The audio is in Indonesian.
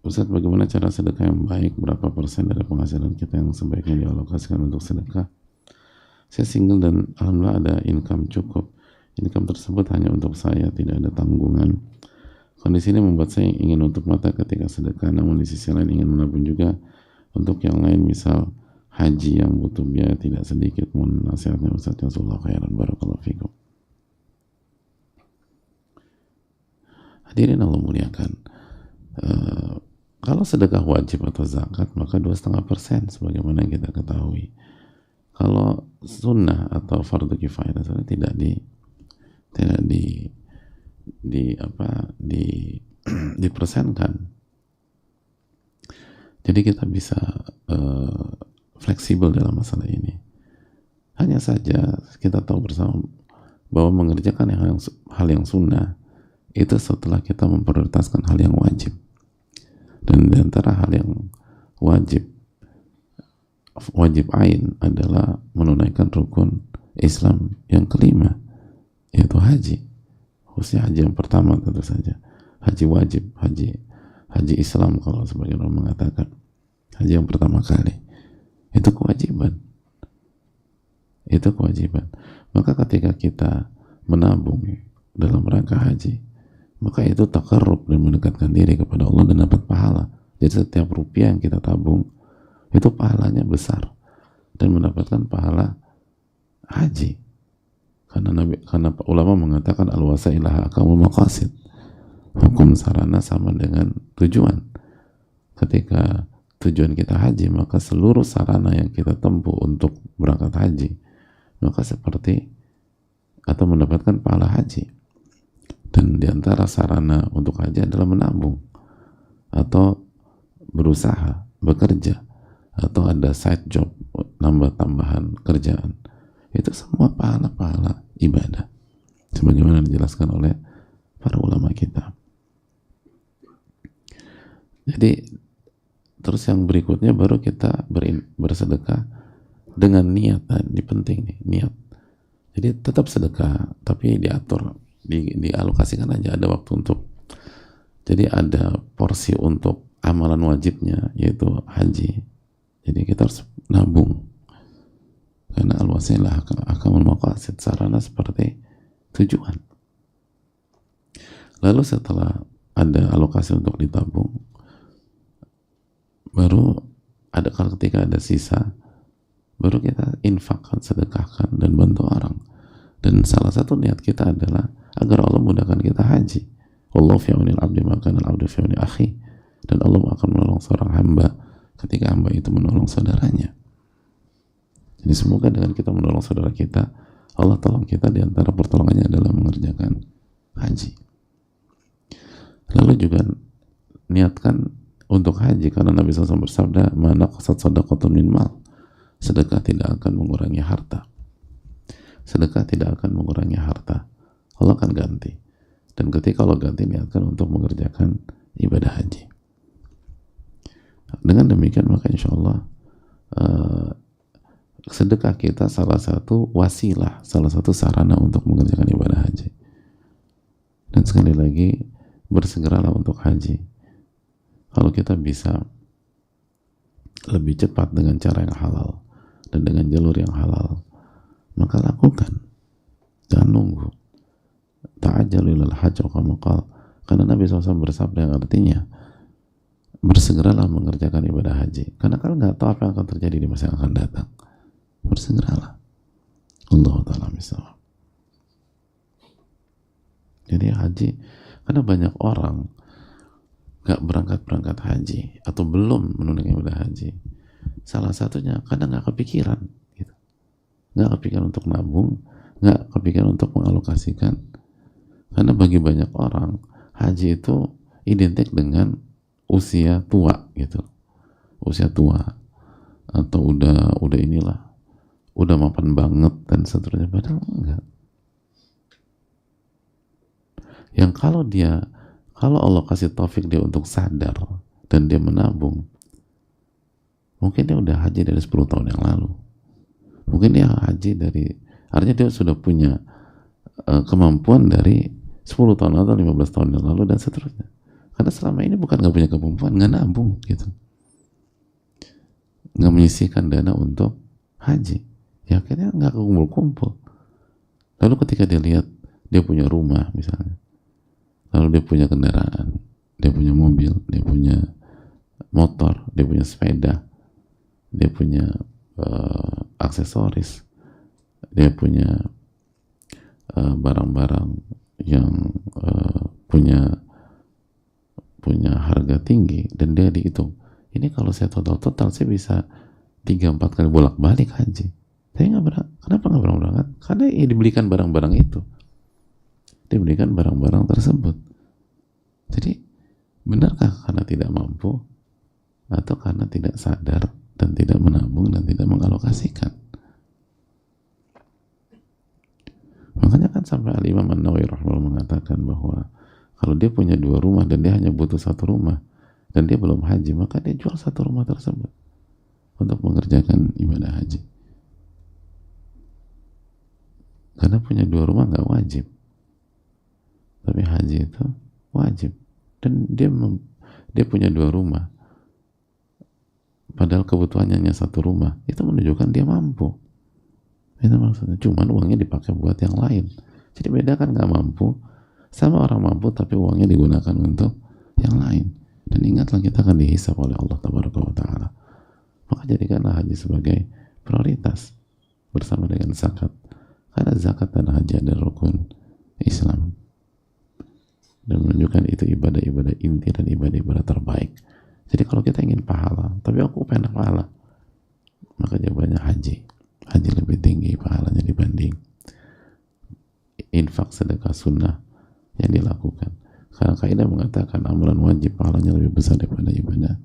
Ustaz, bagaimana cara sedekah yang baik? Berapa persen dari penghasilan kita yang sebaiknya dialokasikan untuk sedekah? Saya single dan alhamdulillah ada income cukup. Income tersebut hanya untuk saya, tidak ada tanggungan. Kondisi ini membuat saya ingin nutup mata ketika sedekah, namun di sisi lain ingin menabung juga untuk yang lain, misal haji yang butuh biaya tidak sedikit. Mohon nasihatnya Ustaz, jazakallahu khairan, barakallahu fikum. Hadirin Allah muliakan, kalau sedekah wajib atau zakat maka 2,5% sebagaimana yang kita ketahui. Kalau sunnah atau fardu kifayah tidak dipersenkan. Jadi kita bisa fleksibel dalam masalah ini. Hanya saja kita tahu bersama bahwa mengerjakan hal yang sunnah itu setelah kita memprioritaskan hal yang wajib. Dan di antara hal yang wajib ain adalah menunaikan rukun Islam yang kelima, yaitu haji. Khususnya haji yang pertama tentu saja. Haji wajib, haji Islam kalau sebagian orang mengatakan. Haji yang pertama kali. Itu kewajiban. Maka ketika kita menabung dalam rangka haji, maka itu taqarrub dan mendekatkan diri kepada Allah dan dapat pahala. Jadi setiap rupiah yang kita tabung itu pahalanya besar dan mendapatkan pahala haji. Karena ulama mengatakan al-wasailah akamul maqasid. Hukum sarana sama dengan tujuan. Ketika tujuan kita haji, maka seluruh sarana yang kita tempuh untuk berangkat haji, maka seperti atau mendapatkan pahala haji. Dan diantara sarana untuk haji adalah menabung atau berusaha, bekerja, atau ada side job, tambahan kerjaan. Itu semua pahala-pahala ibadah sebagaimana dijelaskan oleh para ulama kita. Jadi terus yang berikutnya baru kita bersedekah dengan niat. Nah, ini penting nih, niat. Jadi tetap sedekah tapi diatur, dialokasikan aja, ada waktu untuk, jadi ada porsi untuk amalan wajibnya yaitu haji. Jadi kita harus nabung karena al-wasilah akamul maqasid, sarana seperti tujuan. Lalu setelah ada alokasi untuk ditabung, baru ada ketika ada sisa, baru kita infakkan, sedekahkan dan bantu orang. Dan salah satu niat kita adalah agar Allah mudahkan kita haji. Wallahu fi aunil abdi ma kana al-abdu fi auni akhi. Dan Allah akan menolong seorang hamba ketika hamba itu menolong saudaranya. Jadi semoga dengan kita menolong saudara kita, Allah tolong kita, di antara pertolongannya adalah mengerjakan haji. Lalu juga niatkan untuk haji, karena Nabi SAW bersabda, "Ma naqasat shadaqatun min mal." Sedekah tidak akan mengurangi harta. Sedekah tidak akan mengurangi harta. Allah akan ganti. Dan ketika Allah ganti, niatkan untuk mengerjakan ibadah haji. Dengan demikian maka insya Allah sedekah kita salah satu wasilah, salah satu sarana untuk mengerjakan ibadah haji. Dan sekali lagi, bersegeralah untuk haji. Kalau kita bisa lebih cepat dengan cara yang halal dan dengan jalur yang halal, maka lakukan. Jangan nunggu. Ta'ajjalu ilal hajj kama qala. Karena Nabi SAW bersabda yang artinya, bersegeralah mengerjakan ibadah haji. Karena kalian nggak tahu apa yang akan terjadi di masa yang akan datang. Bersegeralah. Allah Ta'ala misal. Jadi haji, karena banyak orang nggak berangkat haji atau belum menunaikan ibadah haji. Salah satunya kadang nggak kepikiran, gitu. Nggak kepikiran untuk nabung, nggak kepikiran untuk mengalokasikan. Karena bagi banyak orang haji itu identik dengan usia tua, gitu. Usia tua atau udah inilah, udah mapan banget dan seterusnya. Padahal enggak. Yang kalau Allah kasih taufik dia untuk sadar dan dia menabung, mungkin dia udah haji dari 10 tahun yang lalu. Mungkin dia haji artinya dia sudah punya kemampuan dari 10 tahun atau 15 tahun yang lalu dan seterusnya. Karena selama ini bukan nggak punya kemampuan, nggak nabung gitu, nggak menyisihkan dana untuk haji, ya akhirnya nggak kumpul-kumpul. Lalu ketika dia lihat dia punya rumah misalnya, lalu dia punya kendaraan, dia punya mobil, dia punya motor, dia punya sepeda, dia punya aksesoris, dia punya barang-barang yang punya harga tinggi, dan dia dihitung, ini kalau saya total saya bisa 3-4 kali bolak-balik haji. Saya nggak berangkat. Kenapa nggak berangkat? Karena ya dibelikan barang-barang itu, dibelikan barang-barang tersebut. Jadi benarkah karena tidak mampu, atau karena tidak sadar dan tidak menabung dan tidak mengalokasikan? Makanya kan sampai Al-Imam An-Nawawi rahimahullah mengatakan bahwa kalau dia punya 2 rumah dan dia hanya butuh 1 rumah dan dia belum haji, maka dia jual 1 rumah tersebut untuk mengerjakan ibadah haji. Karena punya 2 rumah nggak wajib, tapi haji itu wajib. Dan dia punya 2 rumah, padahal kebutuhannya hanya 1 rumah, itu menunjukkan dia mampu. Itu maksudnya. Cuman uangnya dipakai buat yang lain. Jadi beda kan nggak mampu sama orang mampu tapi uangnya digunakan untuk yang lain. Dan ingatlah, kita akan dihisab oleh Allah Tabaraka wa Ta'ala. Maka jadikanlah haji sebagai prioritas bersama dengan zakat. Karena zakat dan haji adalah rukun Islam, dan menunjukkan itu ibadah-ibadah inti dan ibadah-ibadah terbaik. Jadi kalau kita ingin pahala, tapi aku pengen pahala, maka jawabannya haji. Haji lebih tinggi pahalanya dibanding infak sedekah sunnah yang dilakukan. Karena kaidah mengatakan amalan wajib pahalanya lebih besar daripada ibadah